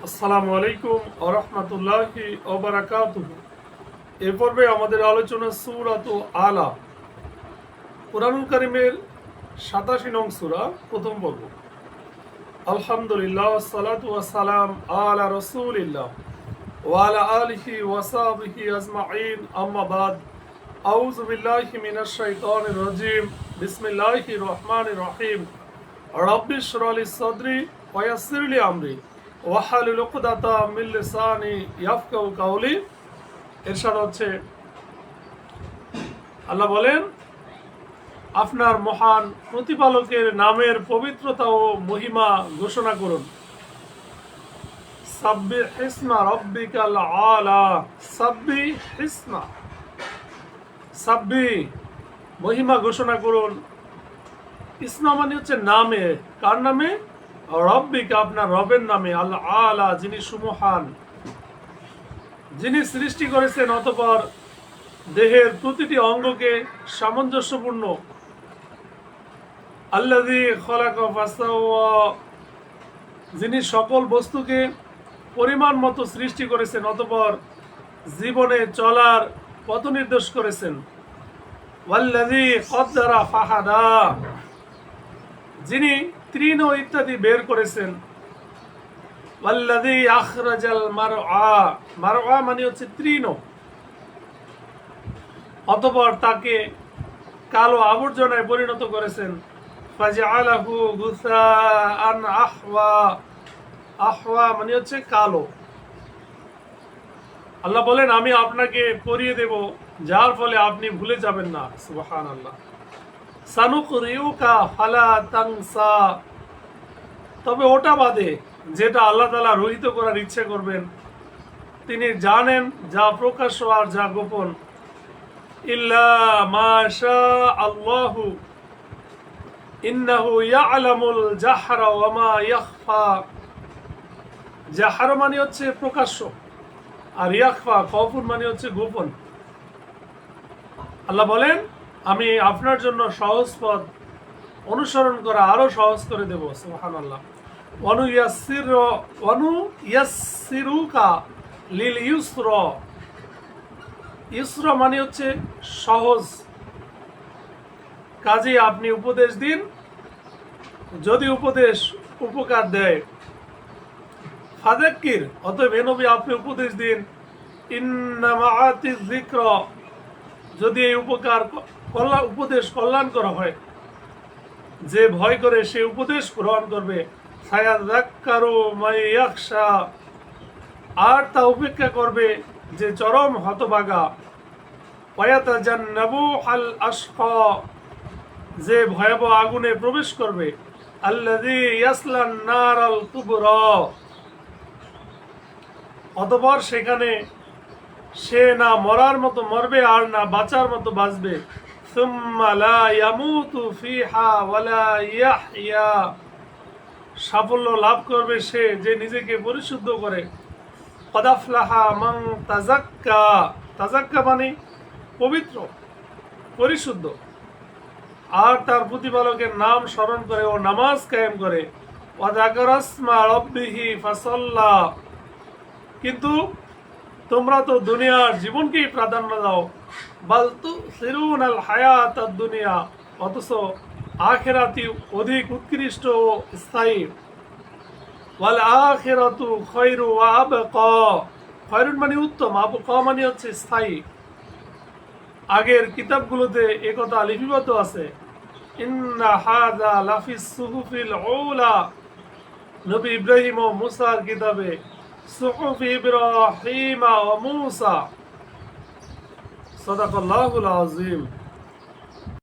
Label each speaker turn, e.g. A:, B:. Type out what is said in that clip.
A: আসসালামু আলাইকুম ওয়া রাহমাতুল্লাহি ওয়া বারাকাতুহু। এ পর্বে আমাদের আলোচনা সূরাত আলা, কুরআনুল কারীমের ৮৭ নং সূরা, প্রথম পর্ব। আলহামদুলিল্লাহ, সালাতু ওয়াস সালাম আলা রাসূলিল্লাহ ওয়া আলা আলিহি ওয়া সাহবিহি আজমাইন, আম্মা বাদ। আউযু বিল্লাহি মিনাশ শাইতানির রাজীম। বিসমিল্লাহির রহমানির রহিম। রাব্বি ইশরাহ লি সাদরি ওয়া ইয়াসসির লি আমরি ওয়াহলুল উকদাতাম মিন লিসানি ইয়াফকাহু কাওলি। ইরশাদ হচ্ছে, আল্লাহ বলেন, আপনার মহান প্রতিপালকের নামের পবিত্রতা ও মহিমা ঘোষণা করুন। সাব্বিহ ইসমা রাব্বিকাল আলা। সাব্বিহ মহিমা ঘোষণা করুন। ইসমা মানে হচ্ছে নামে। কার নামে? রব্বিকা, আপনার রবের নামে। আল্লাহ আলা, যিনি সুমহান, যিনি সৃষ্টি করেছেন অতঃপর দেহের প্রতিটি অঙ্গকে সামঞ্জস্যপূর্ণ। আল্লাযী খালাকা ফাসাওয়া, যিনি সকল বস্তুকে পরিমাণ মতো সৃষ্টি করেছেন অতঃপর জীবনে চলার পথ নির্দেশ করেছেন। ওয়াল্লাযী কদ্দারা ফাহাদা, যিনি তৃণ ইত্যাদি বের করেছেন। ওয়াল্লাযী আখরাজাল মারআ, মারআ মানে হচ্ছে তৃণ, অতঃপর তাকে কালো আবর্জনায় পরিণত করেছেন। ফাজআলাহু গুসাআন আহওয়া, আহওয়া মানে হচ্ছে কালো। আল্লাহ বলেন, আমি আপনাকে পরিয়ে দেব যার ফলে আপনি ভুলে যাবেন না। সুবহানাল্লাহ। সানুকরিউকা ফালা তানসা, তবে ওটা বাদে যেটা আল্লাহ তাআলা রহিত করার ইচ্ছে করবেন। তিনি জানেন যা প্রকাশ্য আর যা গোপন। ইল্লা মা শা আল্লাহু ইন্নাহু ইয়ালামুল জাহরা ওয়া মা ইয়াখফা। জাহর মানে হচ্ছে প্রকাশ্য, আর ইয়াখফা খফুন মানে হচ্ছে গোপন। আল্লাহ বলেন, আমি আপনার জন্য সহজ পথ অনুসরণ করা আরো সহজ করে দেব। সুবহানাল্লাহ। ওয়ানুয়াসসিরুকা লিল ইউসরা। ইউসরা মানে হচ্ছে সহজ। কাজে আপনি উপদেশ দিন যদি উপদেশ উপকার দেয়। ফাযাক্কির, অতএব হে নবী আপনি উপদেশ দিন। ইন্না মাআতিয যিকরা, যদি এই উপদেশ কল্যাণ করা হয়, যে ভয় করে সে উপদেশ গ্রহণ করবে। সায়াযাক্কারু মান ইয়াখশা, আর তা উপেক্ষা করবে যে চরম হতভাগা। ওয়ায়াতাজান্নাবুহাল আশকা, যে ভয়াবহ আগুনে প্রবেশ করবে। আল্লাযী ইয়াসলান নারাল কুবরা, অতঃপর সেখানে সে না মরার মতো মরবে আর না বাঁচার মতো বাঁচবে। সুম্মা লা ইয়ামুতু ফিহা ওয়ালা ইয়াহইয়া, সাফল্য লাভ করবে সে যে নিজেকে পরিশুদ্ধ করে। ক্বাদ আফলাহা মান তাযাক্কা, তাযাক্কা মানে পবিত্র, পরিশুদ্ধ, আর তার প্রতিপালকের নাম স্মরণ করে ও নামাজ কায়েম করে। ওয়া যাকারা ইসমা রাব্বিহি ফাসাল্লা, কিন্তু তোমরা তো দুনিয়ার জীবনকেই প্রাধান্য দাও। বাল তুসিরুনাল হায়াতাদ দুনিয়া, অথচ আখিরাতই অধিক উৎকৃষ্ট ও স্থায়ী। ওয়াল আখিরাতু খায়রু ওয়া আবকা, খায়রুন মানে উত্তম, আবকা মানে হচ্ছে স্থায়ী। আগের কিতাবগুলোতে একথা লিপিবদ্ধ আছে। ইন্না হাযা লাফিস সুহুফিল উলা, নবী ইব্রাহিম ও মুসার কিতাবে। সুহুফ ইব্রাহিম ওয়া মুসা। সাদাকাল্লাহুল আযীম।